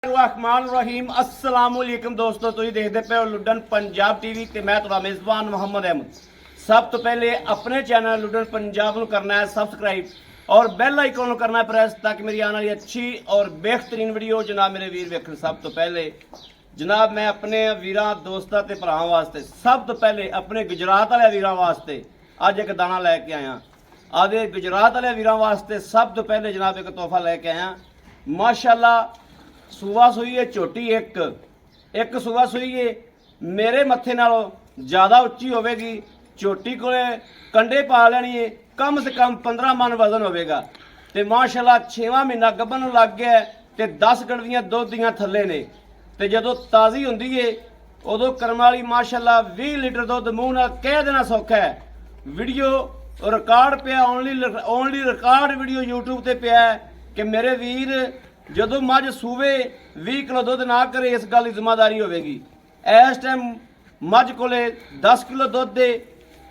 रहमान रहीम अस्सलाम वालेकुम दोस्तों, तुम देखते पे हो लुडन पंजाब टीवी ते मैं तुम्हारा मेज़बान मोहम्मद अहमद। सब तो पहले अपने चैनल लुडन पंजाब को करना है सब्सक्राइब और बेल आइकन करना है प्रेस, ताकि मेरी आने वाली अच्छी और बेहतरीन वीडियो जनाब मेरे वीर वेखन। सब तो पहले जनाब मैं अपने वीरां दोस्तां ते भरावां वास्ते सब तो पहले अपने गुजरात वाले वीरां वास्ते अज एक दाना लैके आया। आदे गुजरात वाले वीरां वास्ते सब तो पहले जनाब एक तोहफा लैके आया। माशाअल्लाह सूआ सूई है झोटी एक सूआ सूई है मेरे मत्थे नालों ज़्यादा उच्ची होगी। झोटी को कंडे पा लेनी है, कम से कम 15 मन वजन होगा। तो माशाअल्लाह 6वां महीना गब्बन लग गया तो 10 गड़वियाँ दुध दियाँ थले ने। तो जदों ताज़ी होंदी है उदों करम वाली माशाअल्लाह 20 लीटर दुध मूँह नाल कह देना सौखा है। वीडियो रिकॉर्ड पिया ओनली रिकॉर्ड वीडियो यूट्यूब पर पिया कि मेरे वीर जदों मझ सूवे 20 किलो दुध ना करे इस गल की जिम्मेदारी होगी। इस टाइम मझ को 10 किलो दुध दे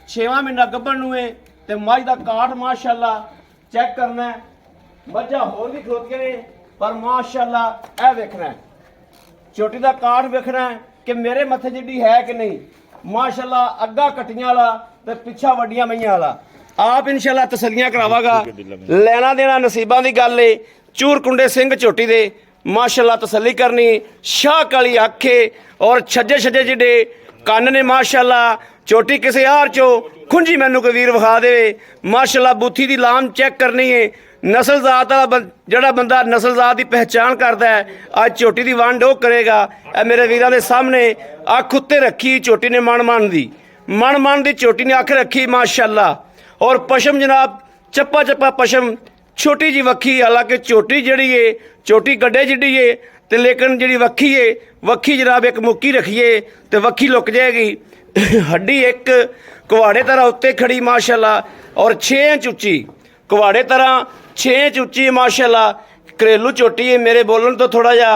6वां महीना गब्बन नूं है तो मझ का काठ माशाअल्लाह चेक करना है। मझा होर भी खलोतियां ने पर माशाअल्लाह यह वेखना है, चोटी का काठ वेखना है कि मेरे मत्थे जिड्डी है कि नहीं। माशाअल्लाह अग्गा कट्टियां वाला तो पिछा वड्डियां मईयां वाला। आप इंशाअल्लाह तसल्लियां करावागा। लेना देना नसीबां दी गल है। चूर कुंडे सिंह झोटी दे माशाअल्लाह तसल्ली करनी। शाह काली आखे और छज्जे छज्जे जिडे कन्न ने माशाअल्लाह। चोटी किसी हार चो खुंजी मैनू कोई वीर विखा दे। माशाअल्लाह बूथी दी लाम चेक करनी है। नस्ल जात वाला जड़ा बंदा नस्ल जात की पहचान करता है अज झोटी की वंड वो करेगा। मेरे वीरां दे सामने अख उत्ते रखी झोटी ने मन दी झोटी ने अख रखी माशाअल्लाह। और पशम जनाब चप्पा चप्पा पशम छोटी जी वक्खी। हालांकि झोटी जड़ी है झोटी गड्ढे जिड्डी है तो लेकिन जी वक्खी है वक्खी जनाब एक मुक्की रखिए तो वक्खी लुक जाएगी। हड्डी एक कुहाड़े तरह उत्ते खड़ी माशाअल्लाह और 6 इंच उच्ची कुहाड़े तरह 6 इंच उच्ची माशाअल्लाह। घरेलू झोटी है। मेरे बोलन तो थोड़ा जा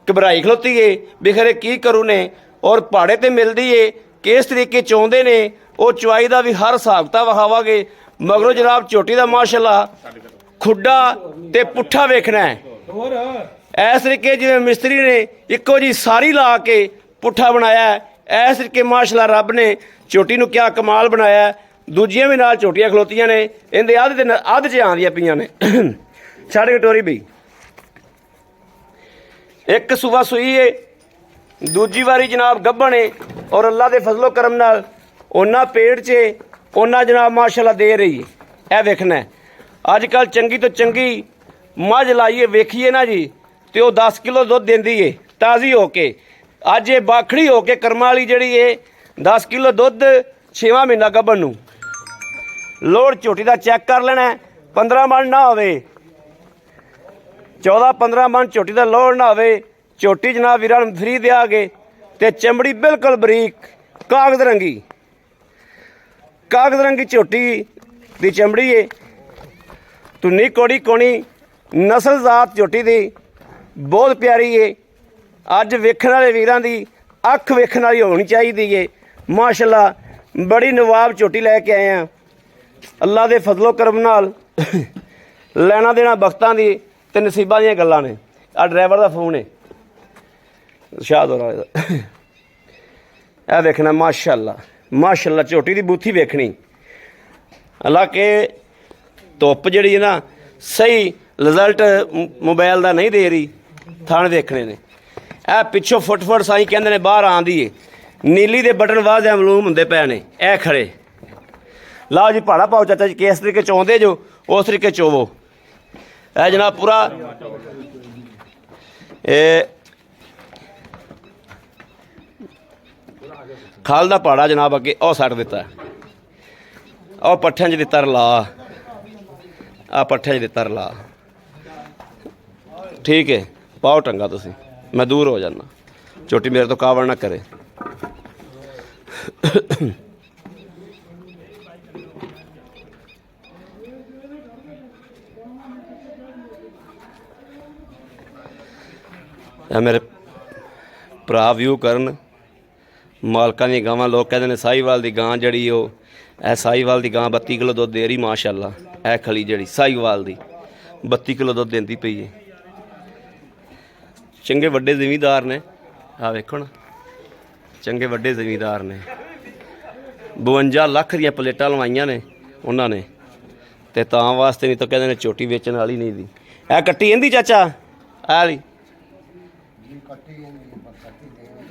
घबराई खलोती है भी खरे की करूँ ने। और पहाड़े तो मिलती है कि इस तरीके चाहते ने वो चवाई का भी हर हिसाब किताब विखावागे। मगरों जनाब झोटी का माशाअल्लाह खुड्डा ते पुट्ठा वेखना है। इस तरीके जिवें मिस्त्री ने इको जी सारी ला के पुट्ठा बनाया है। इस तरीके माशाअल्लाह रब ने झोटी नूं क्या कमाल बनाया है। दूजियां भी नाल झोटियां खलोतियां ने इहदे अध च आंदियां पईयां ने। छड़ कटोरी बई एक सूबा सूई है दूजी वारी जनाब गब्बन है और अल्लाह के फजलो करम नाल ओना पेट च ओना जनाब माशाअल्लाह दे रही है। यह वेखना है। अजकल चंगी तो चंगी मझ लाइए वेखिए ना जी तो वह 10 किलो दुध देंदी है ताज़ी होके। अज ये बाखड़ी होके करम वाली जड़ी है 10 किलो दुध 6वां महीना गब्बन नूं। लोड़ झोटी का चेक कर लेना है। 15 मन ना होवे 14-15 मन झोटी का लोड़ ना होवे। झोटी जनाब वीरां नूं फ्री देआगे ते चमड़ी बिल्कुल बरीक कागज रंगी झोटी दी चमड़ी है। तुन्नी कोड़ी कोनी नस्ल जात झोटी दी बहुत प्यारी है। अज वेखण वाले वीरां दी अख वेखण वाली होनी चाहिए है। माशाअल्लाह बड़ी नवाब झोटी लैके आए हैं अल्लाह दे फजलो करम नाल। लैना देना बख्तां दी ते नसीबां दीयां गल्लां ने। आ ड्राइवर दा फोन है शाहदौरा दा। यह वेखना माशाअल्लाह झोटी दी बूथी वेखनी। हालांकि धुप जी है ना सही रिजल्ट मोबाइल का नहीं दे रही। थान देखने ने यह पिछों फुट साई कहते हैं बाहर आँदी है। नीली दे बटन वाज मलूम होंगे पे ने ए खड़े। लाओ जी भाड़ा पाओ चाचा जी किस तरीके चाहते जो उस तरीके चोवो। है जनाब पूरा खाल का पहाड़ा जनाब अगे और सट दिता और पट्ठियां च दिता रला। आ पट्ठियां च दिता रला। ठीक है पाओ टंगा तुसी मैं दूर हो जाना झोटी मेरे तो कावड़ ना करे। मेरे भरा व्यू करन मालकां दी गावां। लोग कहते हैं साहीवाल की गां जड़ी साहीवाल की गां 32 किलो दुध दे रही माशाअल्लाह। ए खली जड़ी साहीवाल की 32 किलो दुध देंदी पई है। ਚੰਗੇ ਵੱਡੇ ਜ਼ਿਮੀਂਦਾਰ ਨੇ। ਆ ਵੇਖੋ ਨਾ, ਚੰਗੇ ਵੱਡੇ ਜ਼ਿਮੀਂਦਾਰ ਨੇ। 52 ਲੱਖ ਦੀਆਂ ਪਲੇਟਾਂ ਲਵਾਈਆਂ ਨੇ ਉਹਨਾਂ ਨੇ, ਤੇ ਤਾਂ ਵਾਸਤੇ ਨਹੀਂ ਤਾਂ ਕਹਿੰਦੇ ਨੇ ਝੋਟੀ ਵੇਚਣ ਵਾਲੀ ਨਹੀਂ ਦੀ। ਇਹ ਕੱਟੀ ਇਹਦੀ ਚਾਚਾ ਆ ਵਾਲੀ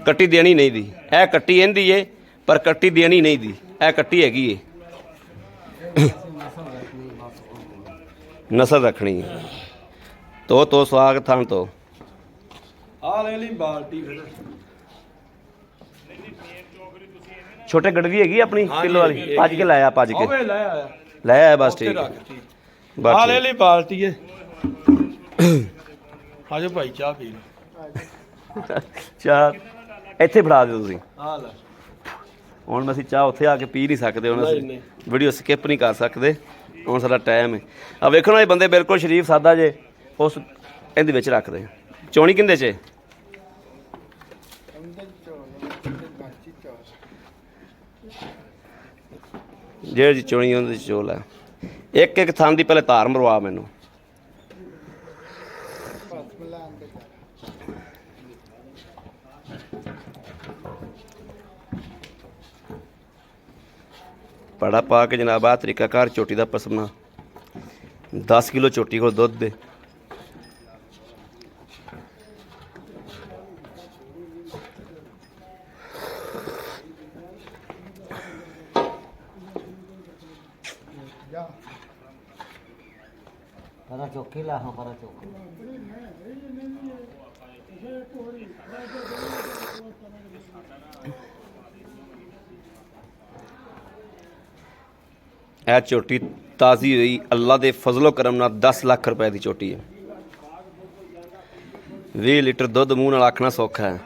ਕੱਟੀ ਦੇਣੀ ਨਹੀਂ ਦੀ। ਇਹ ਕੱਟੀ ਇਹਦੀ ਏ ਪਰ ਕੱਟੀ ਦੇਣੀ ਨਹੀਂ ਦੀ। ਇਹ ਕੱਟੀ ਹੈਗੀ ਏ, ਨਸਲ ਰੱਖਣੀ ਹੈ। ਤੋ ਸਵਾਗ ਥਣ ਤੋਂ ਆ ਲੈ ਲਈ ਬਾਲਟੀ ਫਿਰ। ਛੋਟੇ ਗੜਵੀ ਹੈਗੀ ਆਪਣੀ ਕਿਲੋ ਵਾਲੀ, ਭੱਜ ਕੇ ਲਾਇਆ, ਭੱਜ ਕੇ ਓਏ ਲੈ ਆਇਆ, ਲੈ ਆਇਆ ਬਸ। ਠੀਕ ਆ ਲੈ ਲਈ ਬਾਲਟੀ ਏ। ਆਜੋ ਭਾਈ ਚਾਹ ਪੀ ਲਓ। ਚਾਹ ਇੱਥੇ ਫੜਾ ਦਿਓ ਤੁਸੀਂ। ਆ ਲੈ ਹੁਣ ਅਸੀਂ ਚਾਹ ਉੱਥੇ ਆ ਕੇ ਪੀ ਨਹੀਂ ਸਕਦੇ, ਹੁਣ ਅਸੀਂ ਵੀਡੀਓ ਸਕਿਪ ਨਹੀਂ ਕਰ ਸਕਦੇ, ਹੁਣ ਸਾਡਾ ਟਾਈਮ ਹੈ। ਆ ਵੇਖੋ ਨਾ, ਇਹ ਬੰਦੇ ਬਿਲਕੁਲ ਸ਼ਰੀਫ ਸਾਦਾ ਜੇ, ਉਸ ਇਹਦੇ ਵਿੱਚ ਰੱਖਦੇ। ਚੋਣੀ ਕਿੰਦੇ 'ਚ ਜਿਹੜੀ ਚੋਣੀ ਉਹਦੇ 'ਚ ਚੋਲ ਹੈ। ਇੱਕ ਇੱਕ ਥਾਂ ਦੀ ਪਹਿਲੇ ਧਾਰ ਮਰਵਾ ਮੈਨੂੰ। ਪੜਾ ਪਾ ਕੇ ਜਨਾਬ, ਆਹ ਤਰੀਕਾ ਘਰ ਝੋਟੀ ਦਾ ਪਸਮਣਾ। 10 ਕਿਲੋ ਝੋਟੀ ਕੋਲ ਦੁੱਧ ਦੇ। para choque la para choque ਇਹ ਝੋਟੀ ਤਾਜ਼ੀ ਹੋਈ, ਅੱਲਾ ਦੇ ਫਜ਼ਲੋ ਕਰਮ ਨਾਲ 10 ਲੱਖ ਰੁਪਏ ਦੀ ਝੋਟੀ ਹੈ। 20 ਲੀਟਰ ਦੁੱਧ ਮੂੰਹ ਨਾਲ ਆਖਣਾ ਸੌਖਾ ਹੈ।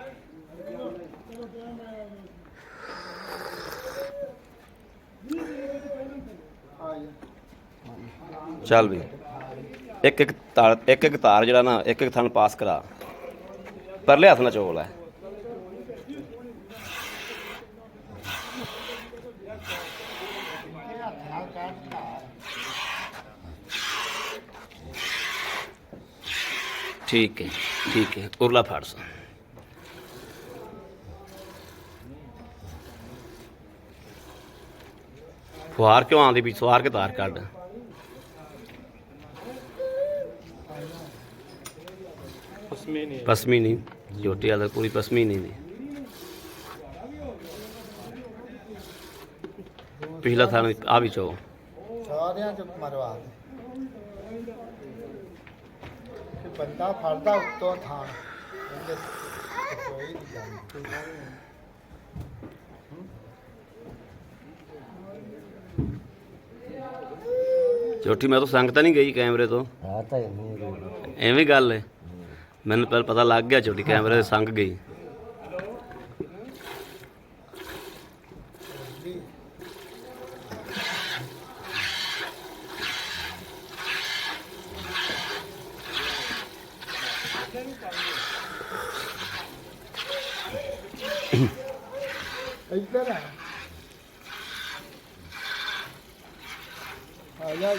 ਚੱਲ ਵੀ ਇੱਕ ਇੱਕ ਤਾਰ ਜਿਹੜਾ ਨਾ, ਇੱਕ ਥਣ ਪਾਸ ਕਰਾ, ਪਰਲੇ ਹੱਥ ਨਾਲ ਚੋਲ ਹੈ। ठीक है उरला फाड़ सो। फुहार क्यों आती भी, सवार के तार कट। पसमी नहीं झोटी वाला, पूरी पसमी नहीं दी। पिछला था आ भी चो ਬੰਦਾ ਫੜਦਾ ਉੱਤੋਂ ਥਾਂ ਝੋਟੀ ਮੈਂ ਤਾਂ ਸੰਗ ਤਾਂ ਨਹੀਂ ਗਈ ਕੈਮਰੇ ਤੋਂ। ਆ ਤਾਂ ਐਵੇਂ ਗੱਲ ਹੈ, ਮੈਨੂੰ ਪਹਿਲਾਂ ਪਤਾ ਲੱਗ ਗਿਆ ਝੋਟੀ ਕੈਮਰੇ ਦੇ ਸੰਗ ਗਈ। ਇੱਧਰ ਆ ਜਾ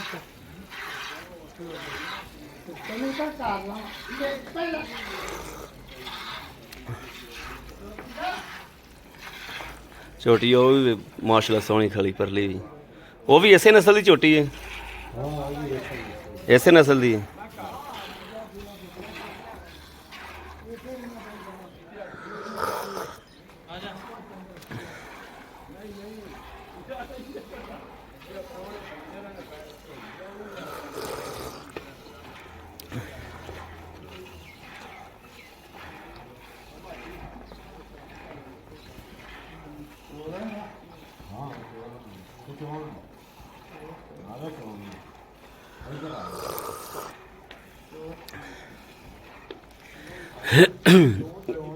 ਤੈਨੂੰ ਤਾਂ ਕਰ ਲਾ ਪਹਿਲਾਂ ਝੋਟੀ ਉਹ ਵੀ ਮਾਸ਼ਾਅੱਲਾ ਸੋਹਣੀ ਖਲੀ ਪਰਲੀ ਵੀ, ਉਹ ਵੀ ਇਸੇ ਨਸਲ ਦੀ ਝੋਟੀ ਹੈ। ਇਸੇ ਨਸਲ ਦੀ ਹੈ।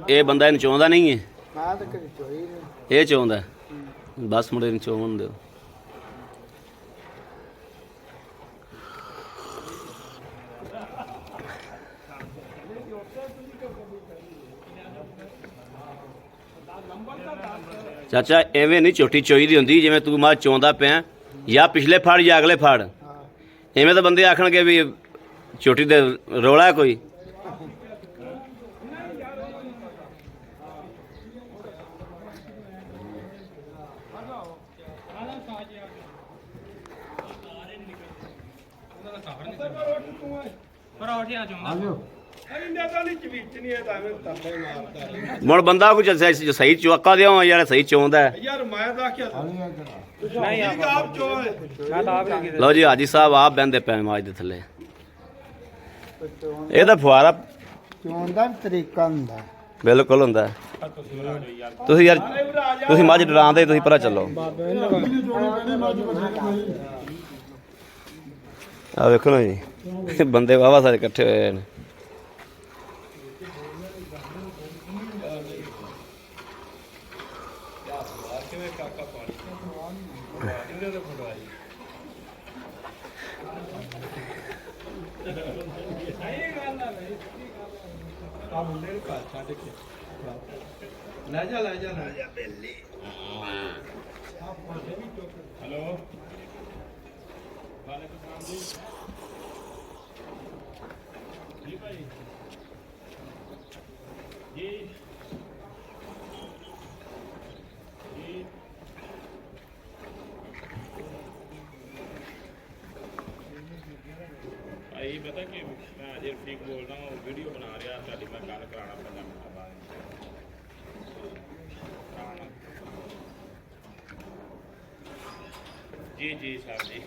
ਇਹ ਬੰਦਾ ਇਹਨੂੰ ਚਾਹੁੰਦਾ ਨਹੀਂ ਹੈ, ਮੈਂ ਤਾਂ ਕਰੀ ਚੋਈ ਨਹੀਂ। ਇਹ ਚਾਹੁੰਦਾ ਬਸ ਮੁੰਡੇ ਨੂੰ ਚਾਹੁਣ ਦਿਓ। ਚਾਚਾ ਐਵੇਂ ਨਹੀਂ ਝੋਟੀ ਚੋਈ ਦੀ ਹੁੰਦੀ, ਜਿਵੇਂ ਤੂੰ ਮਾਂ ਚਾਹੁੰਦਾ ਪਿਆ ਜਾਂ ਪਿਛਲੇ ਫੜ ਜਾਂ ਅਗਲੇ ਫੜ। ਐਵੇਂ ਤਾਂ ਬੰਦੇ ਆਖਣਗੇ ਵੀ ਝੋਟੀ ਦੇ ਰੌਲਾ ਕੋਈ। ਪਰੌਠਿਆਂ ਚੋਂ ਹੁਣ ਬੰਦਾ ਕੁਝ ਸਹੀ ਚੁਆਕਾ ਦਿਓ ਯਾਰ ਸਹੀ ਚੋਂਦਾ ਹੈ। ਯਾਰ ਮੈਂ ਤਾਂ ਆਖਿਆ ਨਹੀਂ ਆਪ ਚੋ ਹੈ। ਮੈਂ ਤਾਂ ਆਪ ਹੀ ਲਓ ਜੀ ਹਾਜੀ ਸਾਹਿਬ ਆਪ ਬਹਿੰਦੇ ਪਏ ਮਾਜ ਦੇ ਥੱਲੇ। ਇਹ ਤਾਂ ਫੁਆਰਾ ਚੋਣ ਦਾ ਤਰੀਕਾ ਹੁੰਦਾ ਬਿਲਕੁਲ ਹੁੰਦਾ ਹੈ। ਤੁਸੀਂ ਯਾਰ ਤੁਸੀਂ ਮੱਝ ਡਰਾਉਂਦੇ ਤੁਸੀਂ ਪਰਾਂ ਚੱਲੋ। ਆ ਵੇਖੋ ਨਾ ਜੀ ਬੰਦੇ ਵਾਵਾ ਸਾਰੇ ਇਕੱਠੇ ਹੋਏ ਨੇ। ਲੈ ਜਾ ਬੇਲੀ। ਹੈਲੋ ਜੀ ਭਾਈ ਜੀ ਭਾਈ ਪਤਾ ਕਿ ਮੈਂ ਅਜੇ ਠੀਕ ਬੋਲਦਾ ਹਾਂ ਵੀਡੀਓ ਬਣਾ ਰਿਹਾ ਤੁਹਾਡੀ ਮੈਂ ਗੱਲ ਕਰਾਉਣਾ 5 ਮਿੰਟਾਂ ਬਾਅਦ जी जी साहब जी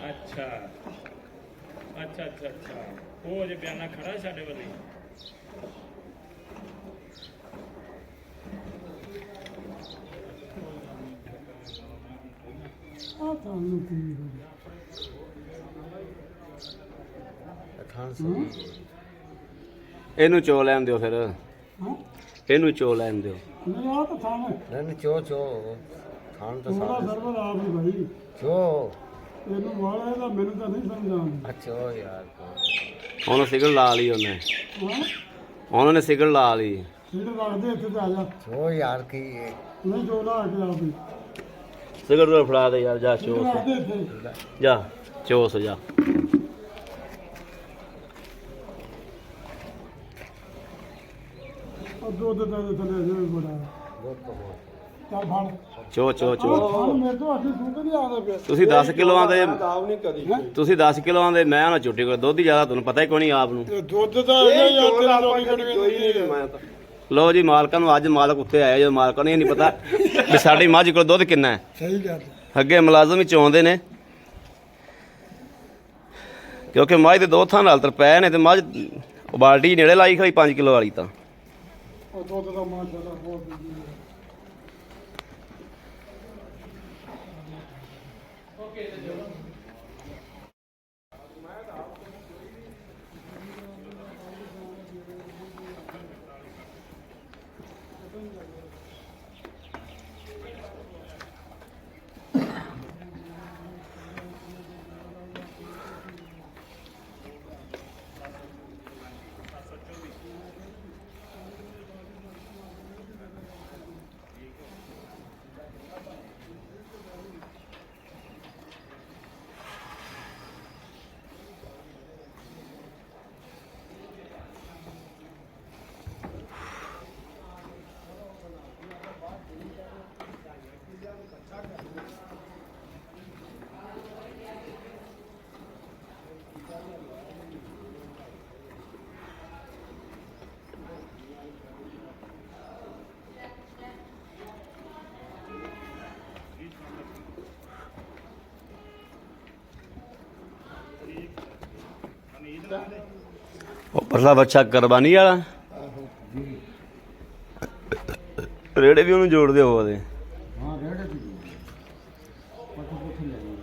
अच्छा अच्छा अच्छा अच्छा वो अजे बयाना खड़ा है साढ़े वाले ਇਹਨੂੰ ਚੋ ਲੈਣ ਦਿਓ ਫਿਰ ਇਹਨੂੰ ਚੋ ਲੈਣ ਦਿਓ। ਨਹੀਂ ਆ ਤਾਂ ਥਾਣੇ ਨਹੀਂ ਚੋ ਖਾਣ ਤਾਂ ਥੋੜਾ ਸਰਵਰ ਆਪ ਹੀ ਭਾਈ ਚੋ ਇਹਨੂੰ ਵਾਲਾ ਇਹਦਾ ਮੈਨੂੰ ਤਾਂ ਨਹੀਂ ਸਮਝ ਆਉਂਦੀ ਅੱਛਾ ਯਾਰ ਉਹਨੇ ਸਿਗਲ ਲਾ ਲਈ ਉਹਨੇ ਹਾਂ ਉਹਨਾਂ ਨੇ ਸਿਗਲ ਲਾ ਲਈ। ਸੀਟ ਰੱਖਦੇ ਇੱਥੇ ਤੇ ਆ ਜਾ ਚੋ ਯਾਰ ਕੀ ਹੈ ਨਹੀਂ ਜੋਲਾ ਆ ਕੇ ਆਪ ਹੀ ਸਿਗਲ ਫੜਾ ਦੇ ਯਾਰ ਜਾ ਸੀਟ ਚੋਸ ਰੱਖਦੇ ਇੱਥੇ ਜਾ ਚੋਸ ਜਾ। ਉਹ ਦੁੱਧ ਦਾ ਥੱਲੇ ਜਿਵੇਂ ਬੜਾ ਚੱਲ ਫੜ ਚੋ ਚੋ ਚੋ ਹਾਂ ਮੇਰੇ ਤੋਂ ਅੱਠੀ ਦੁੱਧ ਨਹੀਂ ਆਉਂਦਾ ਪਿਆ ਤੁਸੀਂ 10 ਕਿਲੋਆਂ ਦੇ ਆਪ ਨਹੀਂ ਕਦੀ ਤੁਸੀਂ 10 ਕਿਲੋਆਂ ਦੇ ਮੈਂ ਨਾ ਝੁੱਟੀ ਕੋਲ ਦੁੱਧ ਹੀ ਜ਼ਿਆਦਾ ਤੁਹਾਨੂੰ ਪਤਾ ਹੀ ਕੋਈ ਨਹੀਂ ਆਪ ਨੂੰ। ਦੁੱਧ ਤਾਂ ਹੈਗਾ ਯਾਰ ਚੋਰ ਤੇਰੇ ਆਪਾਂ ਲੋਕੀ ਕਦੀ ਕੋਈ ਨਹੀਂ ਮੈਂ ਤਾਂ ਲਓ ਜੀ ਮਾਲਕਾਂ ਨੂੰ ਅੱਜ ਮਾਲਕ ਉੱਤੇ ਆਇਆ ਜਦੋਂ ਮਾਲਕਾਂ ਨੂੰ ਇਹ ਨਹੀਂ ਪਤਾ ਵੀ ਸਾਡੀ ਮੱਝ ਕੋਲ ਦੁੱਧ ਕਿੰਨਾ ਹੈ। ਸਹੀ ਗੱਲ ਅੱਗੇ ਮੁਲਾਜ਼ਮ ਹੀ ਚੋਂਦੇ ਨੇ ਕਿਉਂਕਿ ਮੱਝ ਦੇ ਦੋ ਥਾਂ ਨਾਲ ਤਰ ਪਏ ਨੇ ਤੇ ਮੱਝ ਬਾਲਟੀ ਨੇੜੇ ਲਾਈ ਖੜੀ 5 ਕਿਲੋ ਵਾਲੀ ਤਾਂ ਉਹ ਦੁੱਧ ਦਾ ਮਾਸ਼ਾਅੱਲਾ ਬਹੁਤ ਵਧੀਆ ਉਹ ਪਰਲਾ ਬੱਚਾ ਕੁਰਬਾਨੀ ਵਾਲਾ ਰੇੜੇ ਵੀ ਉਹਨੂੰ ਜੋੜਦੇ ਹੋ ਉਹਦੇ। ਹਾਂ ਰੇੜੇ ਦੀ ਪੱਠ ਪੁੱਠ ਲੱਗੀ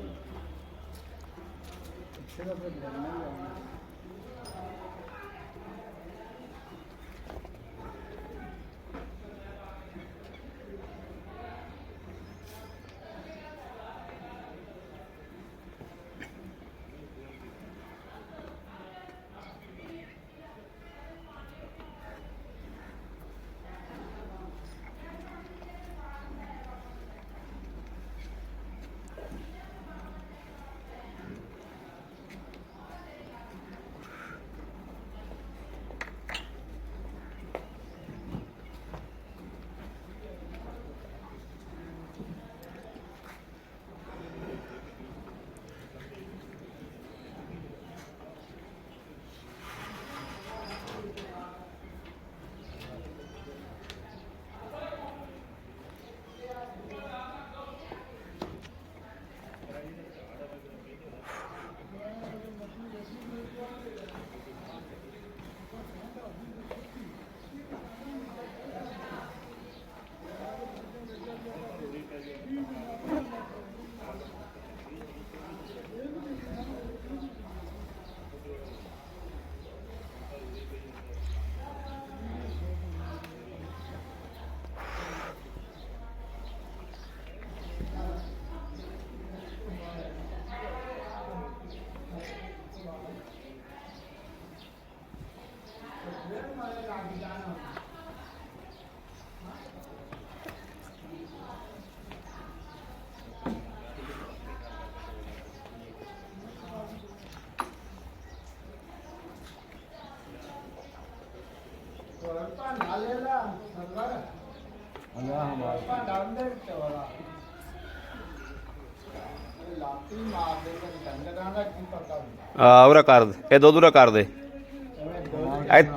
ਆ ਉਰਾ ਕਰ ਦੇ ਇਹ ਦੁੱਧ ਉਰਾ ਕਰ ਦੇ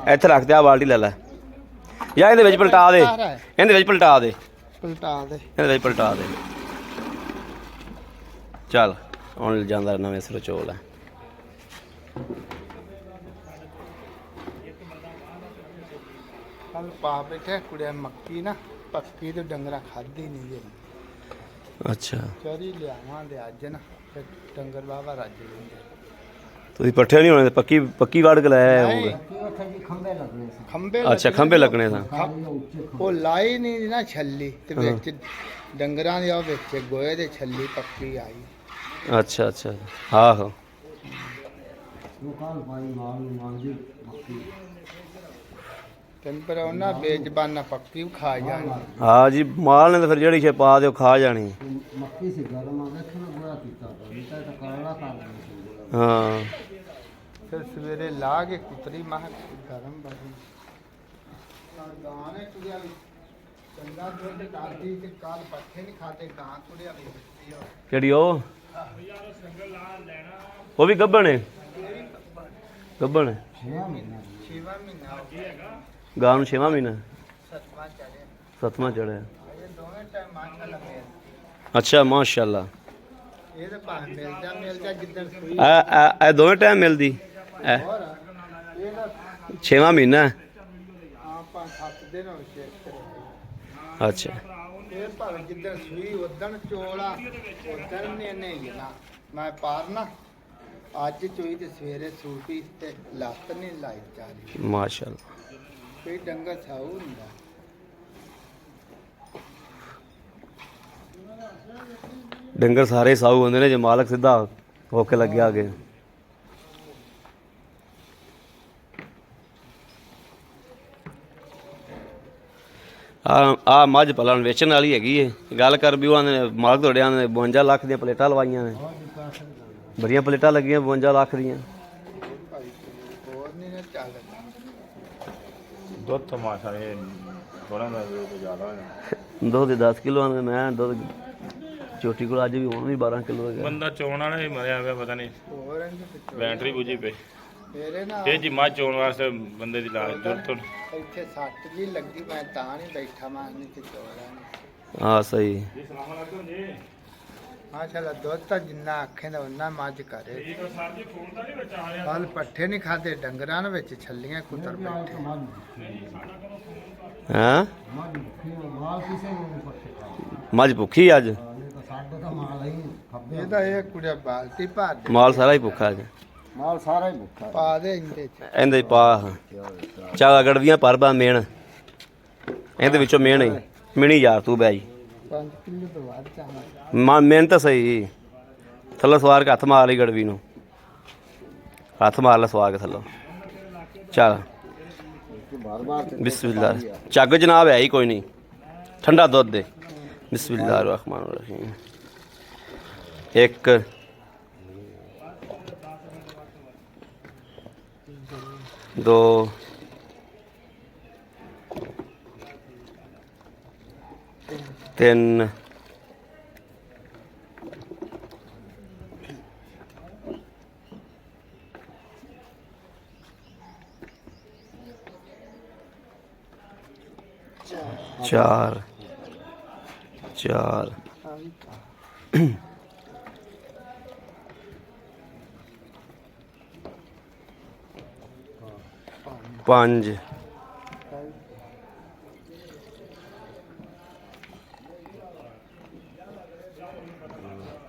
ਇੱਥੇ ਰੱਖ ਦੇ ਆ ਬਾਲਟੀ ਲੈ ਲੈ ਜਾਂ ਇਹਦੇ ਵਿੱਚ ਪਲਟਾ ਦੇ ਇਹਦੇ ਵਿੱਚ ਪਲਟਾ ਦੇ ਇਹਦੇ ਵਿੱਚ ਪਲਟਾ ਦੇ ਚੱਲ ਹੁਣ ਜਾਂਦਾ ਨਵੇਂ ਸਿਰੋਂ ਚੋਲ ਹੈ ਕੱਲ ਪਾ ਬੈਠੇ ਕੁੜਿਆ ਮੱਕੀ ਨਾ ਪੱਕੀ ਤੇ ਡੰਗਰਾ ਖਾਦੀ ਨਹੀਂ ਜੇ ਅੱਛਾ ਚਰੀ ਲਿਆਵਾਂਗੇ ਅੱਜ ਨਾ ਤੇ ਡੰਗਰ ਬਾਬਾ ਰੱਜ ਲੈਂਦੇ ਤੁਸੀਂ ਪੱਠੇ ਨਹੀਂ ਹੋਣੇ ਪੱਕੀ ਪੱਕੀ ਵਾੜ ਕੇ ਲਾਇਆ ਹੋਊਗਾ ਖੰਬੇ ਅੱਛਾ ਖੰਭੇ ਲੱਗਣੇ ਤਾਂ ਉਹ ਲਾਈ ਨਹੀਂ ਨਾ ਛੱਲੀ ਤੇ ਵਿੱਚ ਡੰਗਰਾਂ ਦੇ ਆ ਵਿੱਚ ਗੋਏ ਦੇ ਛੱਲੀ ਪੱਕੀ ਆਈ ਅੱਛਾ ਅੱਛਾ ਆਹੋ ਤੈਨੂੰ ਪਰ ਉਹਨਾਂ ਬੇਜ਼ਬਾਨਾ ਪੱਕੀ ਵੀ ਖਾ ਜਾਣੀ ਹਾਂ ਜੀ ਮਾਲ ਨੇ ਤਾਂ ਫਿਰ ਜਿਹੜੀ ਛੇ ਪਾ ਦਿਓ ਖਾ ਜਾਣੀ ਮੱਕੀ ਸੀ ਗਰਮ ਆ ਦੇਖੋ ਨਾ ਬੁਰਾ ਕੀਤਾ ਤਾਂ ਤਾਂ ਕਾਲਾ ਕਰ ਦਿੰਦੇ ਹਾਂ ਫਿਰ ਸਵੇਰੇ ਲਾ ਕੇ ਕੁਤਰੀ ਮਾਹ ਗਰਮ ਬਣੀ ਗਾਣੇ ਕੁੜੀਆਂ ਵੀ ਚੰਗਾ ਦੁੱਧ ਕਾਦੀ ਤੇ ਕਾਲ ਪੱਠੇ ਨਹੀਂ ਖਾਤੇ ਗਾਂ ਕੁੜੀਆਂ ਵੀ ਕਿਹੜੀ ਉਹ ਵੀ ਗੱਭਣ ਹੈ ਗੱਭਣ ਹੈ 6 ਮਹੀਨਾ ਹੋ ਗਿਆ ਗਾਂ ਨੂੰ 6ਵਾਂ ਮਹੀਨਾ 7ਵਾਂ ਚੜਿਆ 7ਵਾਂ ਚੜਿਆ ਇਹ ਦੋਵੇਂ ਟਾਈਮ ਮਾਸ਼ਾ ਲੱਗੇ ਅੱਛਾ ਮਾਸ਼ਾਅੱਲਾ ਇਹ ਤਾਂ ਭਾਵੇਂ ਮਿਲ ਜਾ ਜਿੱਦਣ ਸੂਈ ਇਹ ਦੋਵੇਂ ਟਾਈਮ ਮਿਲਦੀ ਇਹ ਹੋਰ ਇਹ ਨਾ 6ਵਾਂ ਮਹੀਨਾ ਹੈ। ਆਪਾਂ 7 ਦਿਨ ਹੋ ਗਏ ਅੱਛਾ ਇਹ ਭਾਵੇਂ ਜਿੱਦਣ ਸੂਈ ਉਦਣ ਚੋਲਾ ਉਦਣ ਨੇ ਨਾ ਮੈਂ ਪਾਰਨਾ ਅੱਜ ਚੋਈ ਤੇ ਸਵੇਰੇ ਸੂਪੀ ਤੇ ਲੱਤ ਨਹੀਂ ਲਾਈ ਚਾਰੀ ਮਾਸ਼ਾਅੱਲਾ ਕੋਈ ਡੰਗਰ ਸਾਊ ਹੁੰਦਾ ਡੰਗਰ ਸਾਰੇ ਸਾਊ ਹੁੰਦੇ ਨੇ ਜੇ ਮਾਲਕ ਸਿੱਧਾ ਹੋ ਕੇ ਲੱਗਿਆ ਅੱਗੇ ਆ ਮੱਝ ਪਲਣ ਵੇਚਣ ਵਾਲੀ ਹੈਗੀ ਏ ਗੱਲ ਕਰ ਵੀ ਉਹ ਆਂਦੇ ਨੇ ਮਾਲਕ ਤੁਹਾਡੇ ਆਂਦੇ ਨੇ 52 ਲੱਖ ਦੀਆਂ ਪਲੇਟਾਂ ਲਵਾਈਆਂ ਨੇ ਬੜੀਆਂ ਪਲੇਟਾਂ ਲੱਗੀਆਂ 52 ਲੱਖ ਦੀਆਂ ਹੋਰ ਨਹੀਂ ਨਾ ਚੱਲਦਾ ਦੁੱਧ ਤਮਾਸ਼ਾ ਇਹ ਥੋੜਾ ਦਾ ਜ਼ਿਆਦਾ ਹੋਇਆ ਦੁੱਧ ਦੇ 10 ਕਿਲੋ ਆਂਦੇ ਮੈਂ ਦੁੱਧ ਚੋਟੀ ਕੋਲ ਅੱਜ ਵੀ ਹੁਣ ਵੀ 12 ਕਿਲੋ ਹੈਗਾ ਬੰਦਾ ਚੋਣ ਵਾਲਾ ਹੀ ਮਰਿਆ ਹੋਇਆ ਪਤਾ ਨਹੀਂ ਹੋਰ ਇਹਨੂੰ ਬੈਟਰੀ ਬੁਝੀ ਪਈ ਮੇਰੇ ਨਾ ਇਹ ਜੀ ਮੱਝ ਚੋਣ ਵਾਸਤੇ ਬੰਦੇ ਦੀ ਲਾਜ ਜ਼ਰੂਰਤ ਇੱਥੇ ਸੱਟ ਜੀ ਲੱਗੀ ਮੈਂ ਤਾਂ ਨਹੀਂ ਬੈਠਾ ਮੈਂ ਨਹੀਂ ਤੇ ਚੋਲਾ ਹਾਂ ਸਹੀ ਜੀ ਸਲਾਮ ਅਲੈਕੁਮ ਜੀ ਮਾਸ਼ਾਅੱਲਾ ਦੁੱਧ ਤਾਂ ਜਿੰਨਾ ਆਖੇ ਦਾ ਉਹਨਾਂ ਮੱਝ ਕਰੇ ਠੀਕ ਹੈ ਸਰ ਜੀ ਫੋਨ ਤਾਂ ਨਹੀਂ ਵਿੱਚ ਆ ਰਿਹਾ ਕੱਲ ਪੱਠੇ ਨਹੀਂ ਖਾਦੇ ਡੰਗਰਾਂ ਦੇ ਵਿੱਚ ਛੱਲੀਆਂ ਕੁੱਤਰ ਬੈਠੇ ਹਾਂ ਮਾਲ ਕਿਸੇ ਨੂੰ ਨਹੀਂ ਪੱਕੇ ਮੱਝ ਭੁੱਖੀ ਅੱਜ ਤਾਂ ਸਾਡੇ ਤਾਂ ਮਾਲ ਹੀ ਖੱਬੇ ਇਹਦਾ ਇਹ ਕੁੜਿਆ ਬਾਲਟੀ ਭਰ ਦੇ ਮਾਲ ਸਾਰਾ ਹੀ ਭੁੱਖਾ ਅੱਜ ਮਾਲ ਸਾਰਾ ਹੀ ਭੁੱਖਾ ਪਾ ਦੇ ਇੰਦੇ ਚ ਇਹਦੇ ਪਾ ਚਾਗਾ ਗੜਵੀਆਂ ਪਰਬਾ ਮੇਣ ਇਹਦੇ ਵਿੱਚੋਂ ਮੇਣ ਹੀ ਮਿਣੀ ਯਾਰ ਤੂੰ ਬੈ ਜੀ 5 ਕਿਲੋ ਤੋਂ ਵੱਧ ਚਾਹਾਂ ਮੇਨ ਤਾਂ ਸਹੀ ਥੱਲੇ ਸਵਾਰ ਕੇ ਹੱਥ ਮਾਰ ਲਈ ਗੜਵੀ ਨੂੰ ਹੱਥ ਮਾਰ ਲੈ ਸਵਾਰ ਕੇ ਥੱਲੋਂ ਚੱਲ ਬਾਰ-ਬਾਰ ਬਿਸਮਿਲ੍ਲਾ ਚੱਗ ਜਨਾਬ ਹੈ ਹੀ ਕੋਈ ਨਹੀਂ ਠੰਡਾ ਦੁੱਧ ਦੇ ਬਿਸਮਿਲ੍ਲਾਹਿਰ ਰਹਿਮਾਨਿਰ ਰਹੀਮ ਇੱਕ ਦੋ ਤਿੰਨ ਚਾਰ ਚਾਰ ਪੰਜ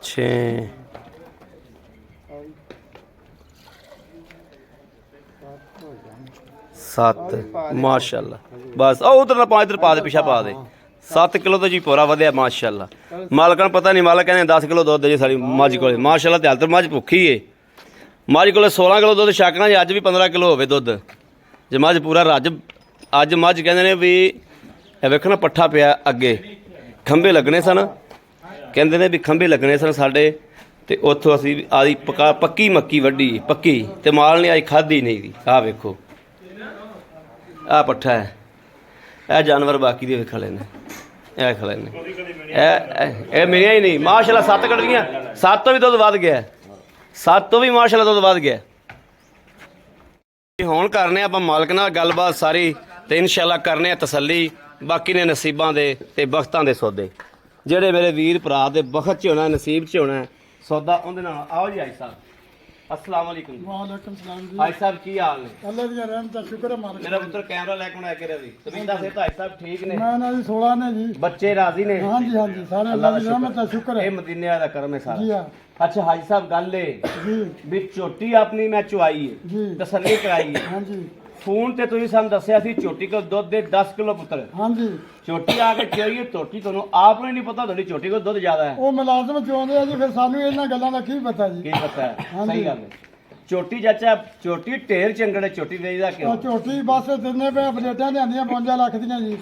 ਛੇ ਸੱਤ ਮਾਸ਼ਾਅੱਲਾ ਬਸ ਉਹ ਉਧਰ ਨਾ ਪਾ ਇਧਰ ਪਾ ਦੇ ਪਿਛਾ ਪਾ ਦੇ 7 ਕਿਲੋ ਤਾਂ ਜੀ ਪੂਰਾ ਵਧਿਆ ਮਾਸ਼ਾਅੱਲਾ ਮਾਲਕਾਂ ਨੂੰ ਪਤਾ ਨਹੀਂ ਮਾਲਕ ਕਹਿੰਦੇ 10 ਕਿਲੋ ਦੁੱਧ ਜੀ ਸਾਡੀ ਮੱਝ ਕੋਲੇ ਮਾਸ਼ਾਅੱਲਾ ਤੇ ਹਾਲ ਤੱਕ ਮੱਝ ਭੁੱਖੀ ਏ ਮੱਝ ਕੋਲੇ 16 ਕਿਲੋ ਦੁੱਧ ਛਕਣਾ ਜੀ ਅੱਜ ਵੀ 15 ਕਿਲੋ ਹੋਵੇ ਦੁੱਧ ਜੇ ਮੱਝ ਪੂਰਾ ਰੱਜ ਅੱਜ ਮੱਝ ਕਹਿੰਦੇ ਨੇ ਵੀ ਇਹ ਵੇਖੋ ਨਾ ਪੱਠਾ ਪਿਆ ਅੱਗੇ ਖੰਭੇ ਲੱਗਣੇ ਸਨ ਕਹਿੰਦੇ ਨੇ ਵੀ ਖੰਭੇ ਲੱਗਣੇ ਸਨ ਸਾਡੇ ਤੇ ਉੱਥੋਂ ਅਸੀਂ ਆਦੀ ਪੱਕੀ ਮੱਕੀ ਵੱਢੀ ਪੱਕੀ ਤੇ ਮਾਲ ਨੇ ਅੱਜ ਖਾਧੀ ਨਹੀਂ ਦੀ ਆਹ ਵੇਖੋ ਆਹ ਪੱਠਾ ਹੈ ਇਹ ਜਾਨਵਰ ਬਾਕੀ ਦੇ ਖੜੇ ਨੇ, ਇਹ ਖੜੇ ਨੇ, ਇਹ ਮੇਰੀਆਂ ਹੀ ਨਹੀਂ ਮਾਸ਼ਾਅੱਲਾ 7 ਕੱਢ ਗਈਆਂ, 7 ਤੋਂ ਵੀ ਦੁੱਧ ਵੱਧ ਗਿਆ, 7 ਤੋਂ ਵੀ ਮਾਸ਼ਾਅੱਲਾ ਦੁੱਧ ਵੱਧ ਗਿਆ। ਹੁਣ ਕਰਨੇ ਆਪਾਂ ਮਾਲਕ ਨਾਲ ਗੱਲਬਾਤ ਸਾਰੀ ਤੇ ਇਨਸ਼ਾਅੱਲਾ ਕਰਨੇ ਆ ਤਸੱਲੀ, ਬਾਕੀ ਨੇ ਨਸੀਬਾਂ ਦੇ ਤੇ ਬਖਤਾਂ ਦੇ ਸੌਦੇ, ਜਿਹੜੇ ਮੇਰੇ ਵੀਰ ਭਰਾ ਦੇ ਬਖਤ 'ਚ ਹੋਣਾ ਨਸੀਬ 'ਚ ਹੋਣਾ ਸੌਦਾ ਉਹਦੇ ਨਾਲ। ਆਓ ਜੀ ਹਾਈ ਸਾਹਿਬ, अस्सलाम वालेकुम। वालेकुम सलाम जी। भाई साहब की हाल ने? अल्लाह दी रहमत दा शुक्र है मालिक। मेरा पुत्र कैमरा लेके आया करे भी तबीयत से भाई साहब ठीक ने? मैं ना जी 16 ने जी। बच्चे राजी ने? हां जी सारे अल्लाह दी रहमत दा शुक्र है। ये मदीने दा करम है सारा। जी हां। अच्छा हाजी साहब गल है जी भी चोटी अपनी मैं चुआई है जी तसल्ली कराई है। हां जी ਫੋਨ ਤੇ ਤੁਸੀਂ ਸਾਨੂੰ ਦੱਸਿਆ ਸੀ ਝੋਟੀ ਕੋਲ ਦੁੱਧ ਦੇ 10 ਕਿਲੋ ਪੁੱਤਰ। ਹਾਂਜੀ ਝੋਟੀ ਆ ਕੇ ਚੋਈਏ ਝੋਟੀ ਤੁਹਾਨੂੰ ਆਪ ਨੂੰ ਹੀ ਨਹੀਂ ਪਤਾ ਤੁਹਾਡੀ ਝੋਟੀ ਕੋਲ ਦੁੱਧ ਜ਼ਿਆਦਾ ਹੈ। ਉਹ ਮੁਲਾਜ਼ਮ ਚੋਂਦੇ ਆ ਜੀ, ਫਿਰ ਸਾਨੂੰ ਇਹਨਾਂ ਗੱਲਾਂ ਦਾ ਕੀ ਪਤਾ ਜੀ। ਕੀ ਪਤਾ ਹੈ? ਹਾਂਜੀ। ਸਹੀ ਗੱਲ ਹੈ। ਝੋਟੀ ਚਾਚਾ ਝੋਟੀ ਢੇਰ ਚੰਗੜੇ ਝੋਟੀ ਵੇਚਦਾ ਉਹ ਕਿਉਂ? ਝੋਟੀ ਬਸ ਦਿੰਨੇ ਪਏ ਪਲੇਟਾਂ ਲਿਆਂਦੀਆਂ 52 ਲੱਖ ਦੀਆਂ ਜੀ,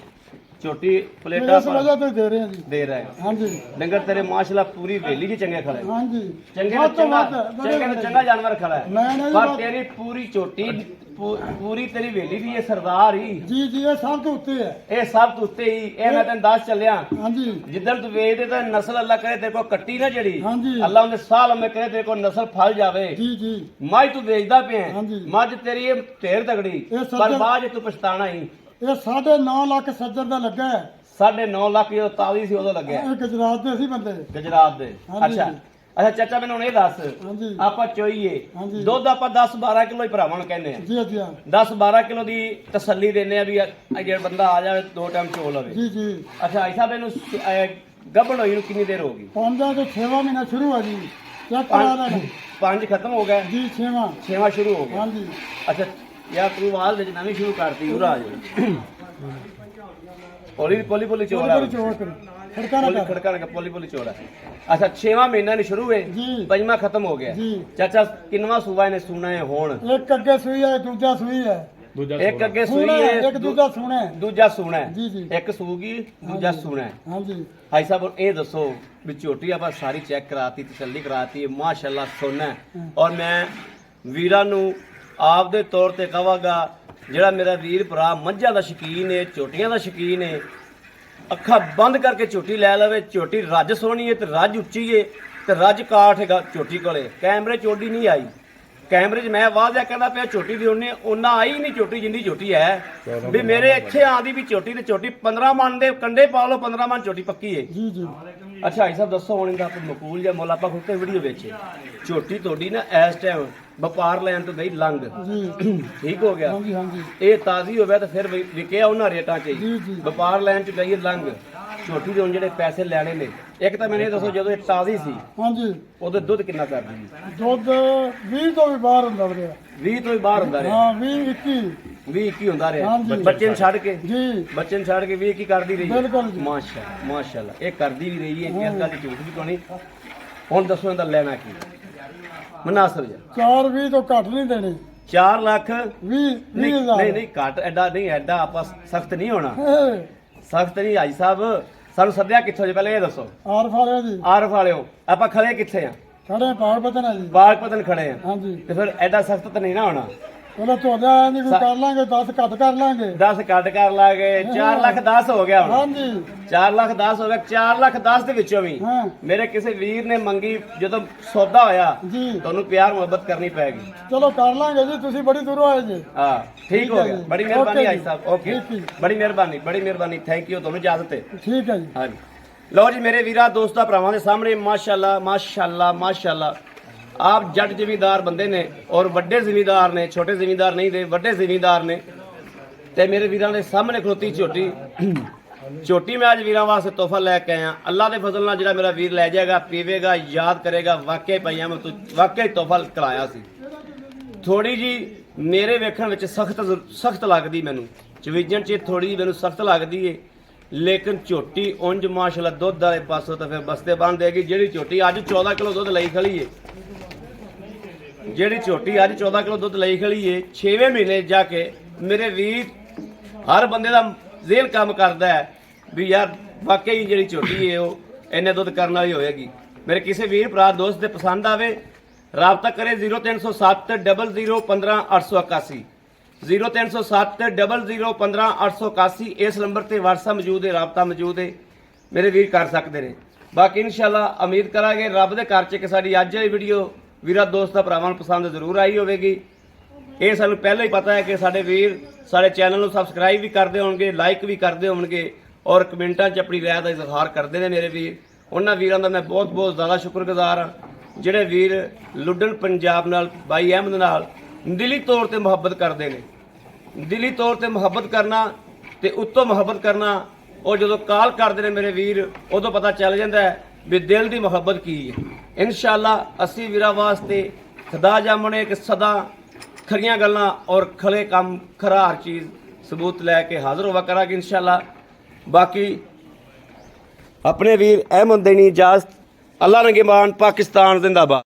ਝੋਟੀ ਪਲੇਟਾਂ ਇਸ ਵਜ੍ਹਾ ਤੋਂ ਦੇ ਰਹੇ ਆ ਜੀ। ਦੇ ਰਿਹਾ ਹੈ। ਹਾਂਜੀ ਡੰਗਰ ਤੇਰੇ ਮਾਸ਼ਾਅੱਲਾ ਪੂਰੀ ਵੇਲੀ ਜੀ ਚੰਗੇ ਖੜੇ ਹਾਂਜੀ ਚੰਗੇ ਵੱਧ ਤੋਂ ਚੰਗਾ ਵੱਧ, ਚੰਗੇ ਤੋਂ ਚੰਗਾ ਜਾਨਵਰ ਖੜਾ ਹੈ। ਮੈਂ ਨਾ ਜੀ ਪਰ ਵੱਧ- ਤੇਰੀ ਪੂਰੀ ਝੋਟੀ ਪੂਰੀ ਤੇਰੀ ਵੇਲੀ ਵੀ ਇਹ ਸਰਦਾਰ ਹੀ ਜੀ ਇਹ ਸਭ ਤੋਂ ਉੱਤੇ ਹੈ। ਇਹ ਸਭ ਤੋਂ ਉੱਤੇ ਹੀ। ਇਹ ਮੈਂ ਤੈਨੂੰ ਦੱਸ ਚੱਲਿਆ ਹਾਂਜੀ ਜਿੱਦਣ ਤੂੰ ਵੇਚਦੇ ਤਾਂ ਨਸਲ ਅੱਲਾ ਕਰੇ ਤੇਰੇ ਕੋ ਕੱਟੀ ਨਾ ਜਿਹੜੀ ਹਾਂਜੀ। ਅੱਲਾ ਉਹਨੇ ਸਾਲ ਮੈਂ ਕਰੇ ਤੇਰੇ ਕੋ ਨਸਲ ਫਲ ਜਾਵੇ। ਜੀ ਮੱਝ ਤੂੰ ਵੇਚਦਾ ਪਿਆ ਹਾਂਜੀ। ਮੱਝ ਤੇਰੀ ਇਹ ਢੇਰ ਤਗੜੀ ਇਹ ਸੱਜਣ- ਪਰ ਬਾਅਦ 'ਚ ਤੂੰ ਪਛਤਾਣਾ ਹੀ। ਇਹ 9.5 ਲੱਖ ਸੱਜਰ ਦਾ ਲੱਗਾ ਹੈ। 9.5 ਲੱਖ ਜਦੋਂ ਤਾਜ਼ੀ ਸੀ ਉਦੋਂ ਲੱਗਿਆ ਇਹ ਗੁਜਰਾਤ ਦੇ ਸੀ ਬੰਦੇ। ਗੁਜਰਾਤ ਦੇ। ਹਾਂਜੀ। ਅੱਛਾ ਚਾਚਾ ਮੈਨੂੰ ਹੁਣ ਇਹ ਦੱਸ ਹਾਂਜੀ ਆਪਾਂ ਚੋਈਏ ਹਾਂਜੀ। ਦੁੱਧ ਆਪਾਂ 10-12 ਕਿਲੋ ਹੀ ਭਰਾਵਾਂ ਨੂੰ ਕਹਿੰਦੇ ਆ। ਜੀ ਜੀ 10-12 ਕਿਲੋ ਦੀ ਤਸੱਲੀ ਦਿੰਦੇ ਆ ਵੀ ਇਹ ਜਿਹੜਾ ਬੰਦਾ ਆ ਜਾਵੇ 2 ਟਾਈਮ ਚੋ ਲਵੇ। ਜੀ ਅੱਛਾ ਸਾਹਿਬ ਇਹਨੂੰ ਗੱਭਣ ਹੋਈ ਨੂੰ ਕਿੰਨੀ ਦੇਰ ਹੋ ਗਈ? 5 ਤੋਂ 6ਵਾਂ ਮਹੀਨਾ ਸ਼ੁਰੂ ਆ ਜੀ। ਚੈੱਕ ਕਰਾ ਲੈਣਾ 5 ਖਤਮ ਹੋ ਗਿਆ, ਜੀ 6ਵਾਂ 6ਵਾਂ ਸ਼ੁਰੂ ਹੋ ਗਿਆ। ਹਾਂਜੀ ਅੱਛਾ ਯਾਰ ਤੂੰ ਵਾਲ ਵਿੱਚ ਨਵੀਂ ਸ਼ੁਰੂ ਕਰਤੀ ਉਰਾ ਆ ਜਾ ਪੋਲੀ ਪੋਲੀ ਪੋਲੀ ਚੋਰਾ ਬੜੀ ਚੋਰ ਕਰ ਖੜਕਾ ਨਾ ਪੋਲੀ ਕਰ। ਖੜਕਾ ਨਾ ਪੋਲੀ ਪੋਲੀ ਚੋਰਾ। ਅੱਛਾ 6ਵਾਂ ਮਹੀਨਾ ਨੇ ਸ਼ੁਰੂ ਹੈ, ਜੀ 5ਵਾਂ ਖਤਮ ਹੋ ਗਿਆ। ਜੀ ਚਾਚਾ ਕਿੰਨਵਾਂ ਸੂਬਾ ਇਹਨੇ ਸੁਣਾ ਹੈ ਹੁਣ? ਇੱਕ ਅੱਗੇ ਸੂਈ ਹੈ ਦੂਜਾ ਸੂਈ ਹੈ। ਇੱਕ ਅੱਗੇ ਸੂਈ ਸੂਣਾ ਹੈ ਹੈ, ਇੱਕ ਦੂਜਾ ਸੂਣਾ ਹੈ। ਦੂਜਾ ਸੁਣਾ ਹੈ। ਜੀ ਇੱਕ ਸੂਗੀ ਦੂਜਾ ਸੁਣਾ ਹੈ। ਹਾਂਜੀ ਭਾਈ ਸਾਹਿਬ ਹੁਣ ਇਹ ਦੱਸੋ ਵੀ ਝੋਟੀ ਆਪਾਂ ਸਾਰੀ ਚੈੱਕ ਕਰਾਤੀ ਤਸੱਲੀ ਕਰਾਤੀ ਹੈ ਮਾਸ਼ਾਅੱਲਾ ਸੋਨਾ ਹੈ। ਔਰ ਮੈਂ ਵੀਰਾਂ ਨੂੰ ਆਪ ਦੇ ਤੌਰ ਤੇ ਕਹਾਂਗਾ ਜਿਹੜਾ ਮੇਰਾ ਵੀਰ ਭਰਾ ਮੱਝਾਂ ਦਾ ਸ਼ੌਕੀਨ ਹੈ ਝੋਟੀਆਂ ਦਾ ਸ਼ੌਕੀਨ ਹੈ ਅੱਖਾਂ ਬੰਦ ਕਰਕੇ ਝੋਟੀ ਲੈ ਲਵੇ। ਝੋਟੀ ਰੱਜ ਸੋਹਣੀ ਹੈ ਤੇ ਰੱਜ ਉੱਚੀ ਹੈ ਤੇ ਰੱਜ ਕਾਠ ਹੈਗਾ ਝੋਟੀ ਕੋਲੇ। ਕੈਮਰੇ ਚੋਡੀ ਨਹੀਂ ਆਈ, ਕੈਮਰੇ 'ਚ ਮੈਂ ਵਾਅਦਾ ਕਹਿੰਦਾ ਪਿਆ ਝੋਟੀ ਦੀ ਉਹਨੇ ਉਹਨਾਂ ਆਈ ਨਹੀਂ ਝੋਟੀ ਜਿੰਨੀ ਝੋਟੀ ਹੈ ਵੀ ਮੇਰੇ ਇੱਥੇ ਆਂਦੀ ਵੀ ਝੋਟੀ ਤੇ ਝੋਟੀ 15 ਮਣ ਦੇ ਕੰਡੇ ਪਾ ਲਓ 15 ਮਣ ਝੋਟੀ ਪੱਕੀ ਹੈ। ਜੀ ਅੱਛਾ ਭਾਈ ਸਾਹਿਬ ਦੱਸੋ ਹੁਣ ਇਹਦਾ ਕੋਈ ਮਕੂਲ ਜਾਂ ਮੁੱਲ ਆਪਾਂ ਖੁੱਤੇ ਵੀਡੀਓ ਵਿੱਚ ਝੋਟੀ ਤੁਹਾਡੀ ਨਾ ਇਸ ਟਾਈਮ ਵਪਾਰ ਲੈਣ ਤੋਂ ਗਈ ਲੰਘ ਜੀ ਠੀਕ ਹੋ ਗਿਆ। ਹਾਂਜੀ ਇਹ ਤਾਜ਼ੀ ਹੋਵੇ ਤਾਂ ਫਿਰ ਵਿਕਿਆ ਉਹਨਾਂ ਰੇਟਾਂ 'ਚ ਜੀ ਹੀ ਵਪਾਰ ਲੈਣ 'ਚ ਗਈ ਲੰਘ। ਝੋਟੀ ਦੇ ਹੁਣ ਜਿਹੜੇ ਪੈਸੇ ਲੈਣੇ ਨੇ ਇੱਕ ਤਾਂ ਮੈਨੂੰ ਇਹ ਦੱਸੋ ਜਦੋਂ ਇਹ ਤਾਜ਼ੀ ਸੀ ਹਾਂਜੀ ਉਹਦੇ ਦੁੱਧ ਕਿੰਨਾ ਕਰਦੀ ਸੀ? ਦੁੱਧ 20 ਤੋਂ ਵੀ ਬਾਹਰ ਹੁੰਦਾ ਵੀਰੇ। 20 ਤੋਂ ਹੀ ਬਾਹਰ ਹੁੰਦਾ ਰਿਹਾ। ਹਾਂ 20 21 20-21 ਹੁੰਦਾ ਰਿਹਾ। ਹਾਂਜੀ। ਬੱਚੇ ਨੂੰ ਛੱਡ ਕੇ ਜੀ ਬੱਚੇ ਨੂੰ ਛੱਡ ਕੇ 20-21 ਕਰਦੀ ਰਹੀ ਹੈ। ਬਿਲਕੁਲ ਜੀ। ਮਾਸ਼ਾਅੱਲਾ ਇਹ ਕਰਦੀ ਵੀ ਰਹੀ ਹੈ। ਇਸ ਗੱਲ ਦੀ ਝੂਠ ਵੀ ਕੋਣੀ। ਹੁਣ ਦੱਸੋ ਇਹਦਾ ਲੈਣਾ ਕੀ ਮਨਾਸਬ ਜੀ? 4-20 ਤੋਂ ਘੱਟ ਨਹੀਂ ਦੇਣੇ। 4 ਲੱਖ 20 ਨਹੀਂ ਹਜ਼ਾਰ ਨਹੀਂ ਘੱਟ ਐਡਾ ਨਹੀਂ ਐਡਾ ਆਪਾਂ ਸਖਤ ਨਹੀਂ ਹੋਣਾ ਸਖਤ ਨਹੀਂ ਹਾਜੀ ਸਾਹਿਬ। ਸਾਨੂੰ ਸੱਦਿਆ ਕਿੱਥੋਂ ਜੇ ਪਹਿਲਾਂ ਇਹ ਦੱਸੋ? ਆਰ ਫਾਲਿਆ ਜੀ ਆਰਫ ਵਾਲਿਓ ਆਪਾਂ ਖੜੇ ਕਿੱਥੇ ਆ? ਖੜੇ ਪਾੜ ਪਤਨਾ ਜੀ। ਬਾਗ ਪਤਨ ਖੜੇ ਆ ਹਾਂਜੀ ਤੇ ਫਿਰ ਐਡਾ ਸਖਤ ਤਾਂ ਨਹੀਂ ਨਾ ਹੋਣਾ। ਚਲੋ ਤੁਹਾਡਾ ਨਹੀਂ ਕੋਈ ਕਰ ਲਾਂਗੇ 10 ਘੱਟ ਕਰ ਲਾਂਗੇ। 10 ਕੱਟ ਕਰ ਲਾਂਗੇ 4 ਲੱਖ 10 ਹੋ ਗਿਆ ਹੁਣ। ਹਾਂਜੀ 4 ਲੱਖ 10 ਹੋ ਗਿਆ। 4 ਲੱਖ 10 ਦੇ ਵਿੱਚੋਂ ਵੀ ਹਾਂ ਮੇਰੇ ਕਿਸੇ ਵੀਰ ਨੇ ਮੰਗੀ ਜਦੋਂ ਸੌਦਾ ਹੋਇਆ ਜੀ ਤੁਹਾਨੂੰ ਪਿਆਰ ਮੁਹੱਬਤ ਕਰਨੀ ਪੈਗੀ। ਚਲੋ ਕਰ ਲਾਂਗੇ ਜੀ, ਤੁਸੀਂ ਬੜੀ ਦੂਰੋਂ ਆਏ ਜੀ। ਹਾਂ ਠੀਕ ਹੋ ਹੈ ਗਿਆ। ਜੀ। ਬੜੀ ਮਿਹਰਬਾਨੀ Okay ਆਈ ਜੀ। ਸਾਹਿਬ। ਓਕੇ ਠੀਕ ਹੈ। ਬੜੀ ਮਿਹਰਬਾਨੀ ਥੈਂਕ ਯੂ ਤੁਹਾਨੂੰ ਇਜਾਜ਼ਤ ਹੈ। ਠੀਕ ਹੈ ਜੀ। ਹਾਂਜੀ ਲਓ ਜੀ ਮੇਰੇ ਵੀਰਾਂ ਦੋਸਤਾਂ ਭਰਾਵਾਂ ਦੇ ਸਾਹਮਣੇ ਮਾਸ਼ਾਅੱਲਾ ਆਪ ਜੱਟ ਜ਼ਿਮੀਂਦਾਰ ਬੰਦੇ ਨੇ ਔਰ ਵੱਡੇ ਜ਼ਿਮੀਂਦਾਰ ਨੇ, ਛੋਟੇ ਜ਼ਿਮੀਂਦਾਰ ਨਹੀਂ ਦੇ ਵੱਡੇ ਜ਼ਿਮੀਂਦਾਰ ਨੇ ਤੇ ਮੇਰੇ ਵੀਰਾਂ ਦੇ ਸਾਹਮਣੇ ਖਲੋਤੀ ਝੋਟੀ ਮੈਂ ਅੱਜ ਵੀਰਾਂ ਵਾਸਤੇ ਤੋਹਫਾ ਲੈ ਕੇ ਆਇਆ। ਅੱਲਾ ਦੇ ਫਜ਼ਲ ਨਾਲ ਜਿਹੜਾ ਮੇਰਾ ਵੀਰ ਲੈ ਜਾਏਗਾ ਪੀਵੇਗਾ ਯਾਦ ਕਰੇਗਾ ਵਾਕਿਆ ਪਈਆਂ ਮੈਂ ਵਾਕਿਆ ਤੋਹਫਾ ਕਰਾਇਆ ਸੀ। ਥੋੜੀ ਜੀ ਮੇਰੇ ਵੇਖਣ ਵਿੱਚ ਸਖਤ ਲੱਗਦੀ ਮੈਨੂੰ ਚਵੀਜਣ 'ਚ ਥੋੜੀ ਜਿਹੀ ਮੈਨੂੰ ਸਖਤ ਲੱਗਦੀ ਏ ਲੇਕਿਨ ਝੋਟੀ ਉਂਝ ਮਾਸ਼ਾਅੱਲਾ ਦੁੱਧ ਵਾਲੇ ਪਾਸੋਂ ਤਾਂ ਫਿਰ ਬਸਤੇ ਬੰਨ ਦੇਗੀ। ਜਿਹੜੀ ਝੋਟੀ ਅੱਜ 14 ਕਿਲੋ ਦੁੱਧ ਲਈ ਖੜੀ ਏ ਜਿਹੜੀ ਝੋਟੀ ਅੱਜ 14 ਕਿਲੋ ਦੁੱਧ ਲਈ ਖੜੀ ਏ 6ਵੇਂ ਮਹੀਨੇ ਜਾ ਕੇ ਮੇਰੇ ਵੀਰ ਹਰ ਬੰਦੇ ਦਾ ਜ਼ਿਹਨ ਕੰਮ ਕਰਦਾ ਹੈ ਵੀ ਯਾਰ ਵਾਕਈ ਜਿਹੜੀ ਝੋਟੀ ਏ ਉਹ ਇੰਨੇ ਦੁੱਧ ਕਰਨ ਵਾਲੀ ਹੋਏਗੀ। ਮੇਰੇ ਕਿਸੇ ਵੀਰ ਭਰਾ ਦੋਸਤ ਦੇ ਪਸੰਦ ਆਵੇ ਰਾਬਤਾ ਕਰੇ 0307 0015 881 0307 0015 881 ਇਸ ਨੰਬਰ ਤੇ WhatsApp ਮੌਜੂਦ ਹੈ, ਰਾਬਤਾ ਮੌਜੂਦ ਹੈ, ਮੇਰੇ ਵੀਰ ਕਰ ਸਕਦੇ ਨੇ। ਬਾਕੀ ਇਨਸ਼ਾਅੱਲਾ ਉਮੀਦ ਕਰਾਂਗੇ ਰੱਬ ਦੇ ਘਰ 'ਚ ਕਿ ਸਾਡੀ ਅੱਜ ਦੀ ਵੀਡੀਓ ਵੀਰਾਂ ਦੋਸਤਾਂ ਭਰਾਵਾਂ ਨੂੰ ਪਸੰਦ ਜ਼ਰੂਰ ਆਈ ਹੋਵੇਗੀ। ਇਹ ਸਾਨੂੰ ਪਹਿਲਾਂ ਹੀ ਪਤਾ ਹੈ ਕਿ ਸਾਡੇ ਵੀਰ ਸਾਡੇ ਚੈਨਲ ਨੂੰ ਸਬਸਕ੍ਰਾਈਬ ਵੀ ਕਰਦੇ ਹੋਣਗੇ, ਲਾਈਕ ਵੀ ਕਰਦੇ ਹੋਣਗੇ ਔਰ ਕਮੈਂਟਾਂ 'ਚ ਆਪਣੀ ਰਾਏ ਦਾ ਇਜ਼ਹਾਰ ਕਰਦੇ ਨੇ ਮੇਰੇ ਵੀਰ। ਉਹਨਾਂ ਵੀਰਾਂ ਦਾ ਮੈਂ ਬਹੁਤ ਬਹੁਤ ਜ਼ਿਆਦਾ ਸ਼ੁਕਰਗੁਜ਼ਾਰ ਹਾਂ ਜਿਹੜੇ ਵੀਰ ਲੁੱਡਨ ਪੰਜਾਬ ਨਾਲ ਬਾਈ ਅਹਿਮਦ ਨਾਲ ਦਿਲੀ ਤੌਰ ਤੇ ਮੁਹੱਬਤ ਕਰਦੇ ਨੇ। ਦਿਲੀ ਤੌਰ ਤੇ ਮੁਹੱਬਤ ਕਰਨਾ ਤੇ ਉੱਤੋਂ ਮੁਹੱਬਤ ਕਰਨਾ, ਉਹ ਜਦੋਂ ਕਾਲ ਕਰਦੇ ਨੇ ਮੇਰੇ ਵੀਰ ਉਦੋਂ ਪਤਾ ਚੱਲ ਜਾਂਦਾ ਹੈ ਵੀ ਦਿਲ ਦੀ ਮੁਹੱਬਤ ਕੀ ਹੈ। ਇਨਸ਼ਾਅੱਲਾ ਅਸੀਂ ਵੀਰਾਂ ਵਾਸਤੇ ਖੁਦਾ ਜਾਮਣੇ ਕਿ ਸਦਾ ਖਰੀਆਂ ਗੱਲਾਂ ਔਰ ਖਲੇ ਕੰਮ ਖਰਾ ਹਰ ਚੀਜ਼ ਸਬੂਤ ਲੈ ਕੇ ਹਾਜ਼ਰ ਹੋਵਾ ਕਰਾਂਗੇ ਇਨਸ਼ਾਅੱਲਾ। ਬਾਕੀ ਆਪਣੇ ਵੀਰ ਅਹਿਮਦ ਦੇਣੀ ਇਜਾਜ਼ਤ। ਅੱਲਾ ਨਗੇਬਾਨ, ਪਾਕਿਸਤਾਨ ਜ਼ਿੰਦਾਬਾਦ।